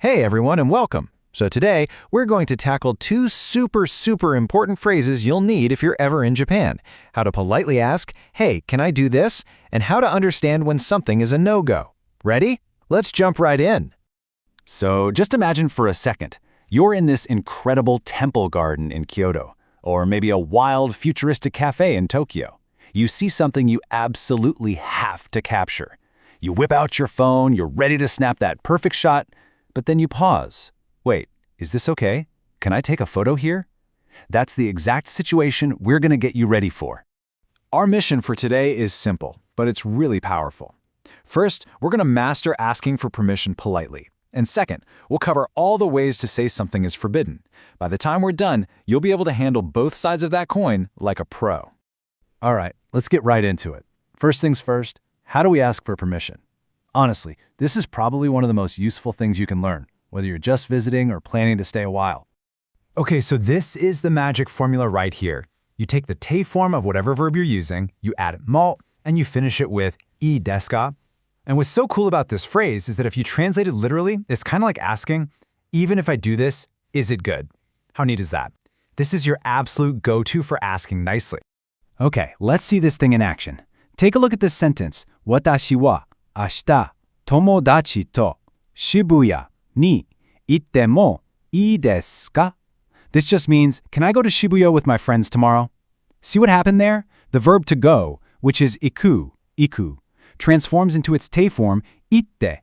Hey everyone and welcome. So today, we're going to tackle two super important phrases you'll need if you're ever in Japan. How to politely ask, hey, can I do this? And how to understand when something is a no-go. Ready? Let's jump right in. So just imagine for a second, you're in this incredible temple garden in Kyoto, or maybe a wild futuristic cafe in Tokyo. You see something you absolutely have to capture. You whip out your phone, you're ready to snap that perfect shot, but then you pause. Wait, is this okay? Can I take a photo here? That's the exact situation we're going to get you ready for. Our mission for today is simple, but it's really powerful. First, we're going to master asking for permission politely. And second, we'll cover all the ways to say something is forbidden. By the time we're done, you'll be able to handle both sides of that coin like a pro. All right, let's get right into it. First things first, how do we ask for permission? Honestly, this is probably one of the most useful things you can learn, whether you're just visiting or planning to stay a while. Okay, so this is the magic formula right here. You take the te form of whatever verb you're using, you add mo, and you finish it with ii desu ka? And what's so cool about this phrase is that if you translate it literally, it's kind of like asking, even if I do this, is it good? How neat is that? This is your absolute go-to for asking nicely. Okay, let's see this thing in action. Take a look at this sentence. 私は明日、友達と渋谷に行ってもいいですか? This just means, can I go to Shibuya with my friends tomorrow? See what happened there? The verb to go, which is iku, transforms into its te form, itte.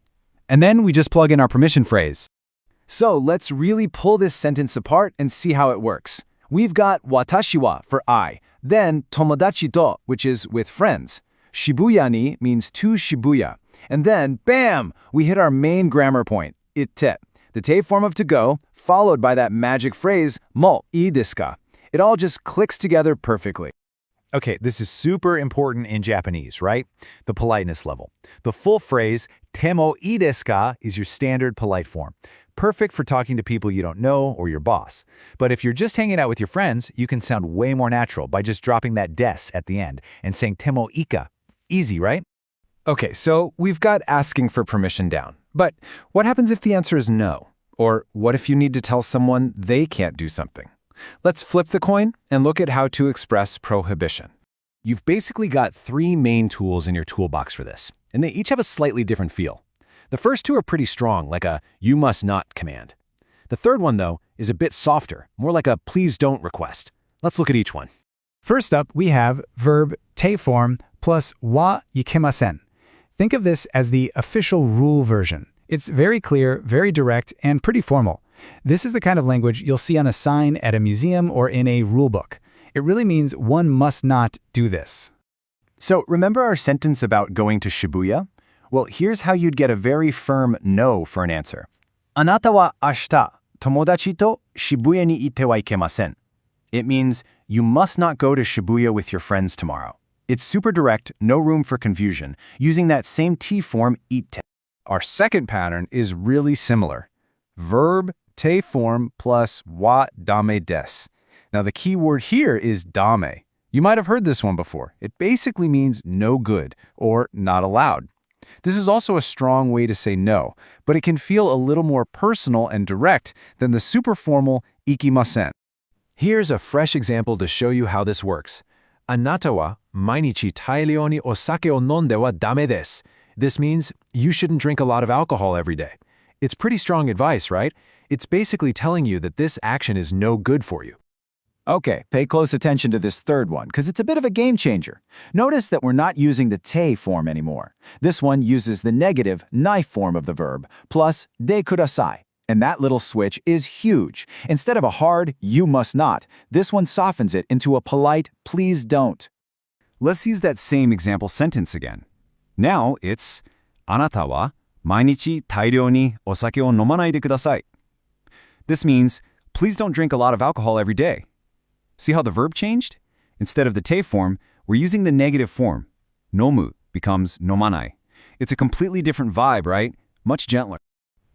And then we just plug in our permission phrase. So let's really pull this sentence apart and see how it works. We've got watashi wa for I, then tomodachi to, which is with friends. Shibuya ni means to Shibuya. And then, bam, we hit our main grammar point, itte, the te form of to go, followed by that magic phrase, mo ii desu ka. It all just clicks together perfectly. Okay, this is super important in Japanese, right? The politeness level. The full phrase, temo ii desu ka, is your standard polite form. Perfect for talking to people you don't know or your boss. But if you're just hanging out with your friends, you can sound way more natural by just dropping that des at the end and saying temo ika. Easy, right? Okay, so we've got asking for permission down. But what happens if the answer is no? Or what if you need to tell someone they can't do something? Let's flip the coin and look at how to express prohibition. You've basically got three main tools in your toolbox for this, and they each have a slightly different feel. The first two are pretty strong, like a you must not command. The third one, though, is a bit softer, more like a please don't request. Let's look at each one. First up, we have verb te form plus wa ikemasen. Think of this as the official rule version. It's very clear, very direct, and pretty formal. This is the kind of language you'll see on a sign at a museum or in a rulebook. It really means one must not do this. So remember our sentence about going to Shibuya? Well, here's how you'd get a very firm no for an answer. あなたは明日、友達と渋谷に行ってはいけません. It means you must not go to Shibuya with your friends tomorrow. It's super direct, no room for confusion, using that same te form, itte. Our second pattern is really similar. Verb, te form, plus wa dame des. Now the key word here is dame. You might have heard this one before. It basically means no good, or not allowed. This is also a strong way to say no, but it can feel a little more personal and direct than the super formal ikimasen. Here's a fresh example to show you how this works. あなたは毎日大量にお酒を飲んではダメです. This means you shouldn't drink a lot of alcohol every day. It's pretty strong advice, right? It's basically telling you that this action is no good for you. Okay, pay close attention to this third one, because it's a bit of a game changer. Notice that we're not using the te form anymore. This one uses the negative nai form of the verb, plus de kudasai. And that little switch is huge. Instead of a hard, you must not, this one softens it into a polite, please don't. Let's use that same example sentence again. Now it's, あなたは毎日大量にお酒を飲まないでください. This means, please don't drink a lot of alcohol every day. See how the verb changed? Instead of the te form, we're using the negative form. Nomu becomes nomanai. It's a completely different vibe, right? Much gentler.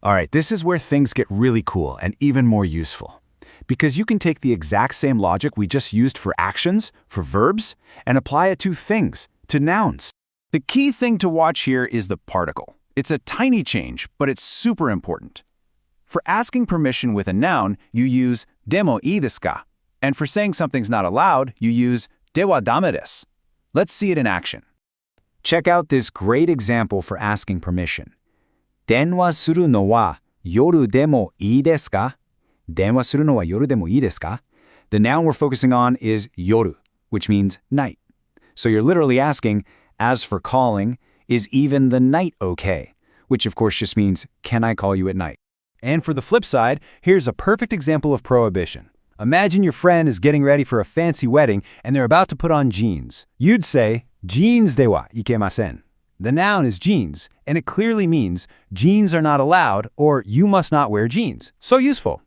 All right, this is where things get really cool and even more useful. Because you can take the exact same logic we just used for actions, for verbs, and apply it to things, to nouns. The key thing to watch here is the particle. It's a tiny change, but it's super important. For asking permission with a noun, you use でもいいですか? And for saying something's not allowed, you use ではダメです. Let's see it in action. Check out this great example for asking permission. 電話するのは夜でもいいですか? 電話するのは夜でもいいですか? The noun we're focusing on is 夜, which means night. So you're literally asking, as for calling, is even the night okay? Which of course just means, can I call you at night? And for the flip side, here's a perfect example of prohibition. Imagine your friend is getting ready for a fancy wedding and they're about to put on jeans. You'd say, ジーンズではいけません. The noun is jeans, and it clearly means jeans are not allowed or you must not wear jeans. So useful.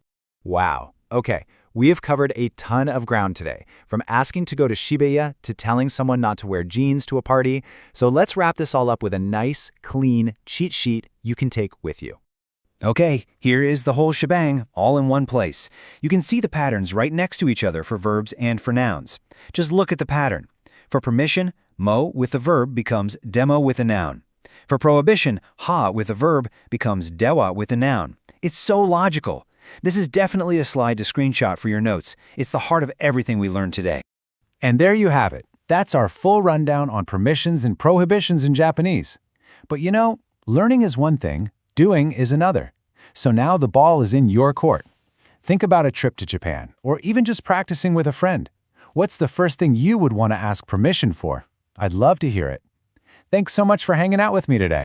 Wow. Okay, we have covered a ton of ground today, from asking to go to Shibuya to telling someone not to wear jeans to a party. So let's wrap this all up with a nice, clean cheat sheet you can take with you. Okay, here is the whole shebang, all in one place. You can see the patterns right next to each other for verbs and for nouns. Just look at the pattern. For permission, mo with the verb becomes demo with a noun. For prohibition, ha with a verb becomes dewa with a noun. It's so logical. This is definitely a slide to screenshot for your notes. It's the heart of everything we learned today. And there you have it. That's our full rundown on permissions and prohibitions in Japanese. But you know, learning is one thing, doing is another. So now the ball is in your court. Think about a trip to Japan, or even just practicing with a friend. What's the first thing you would want to ask permission for? I'd love to hear it. Thanks so much for hanging out with me today.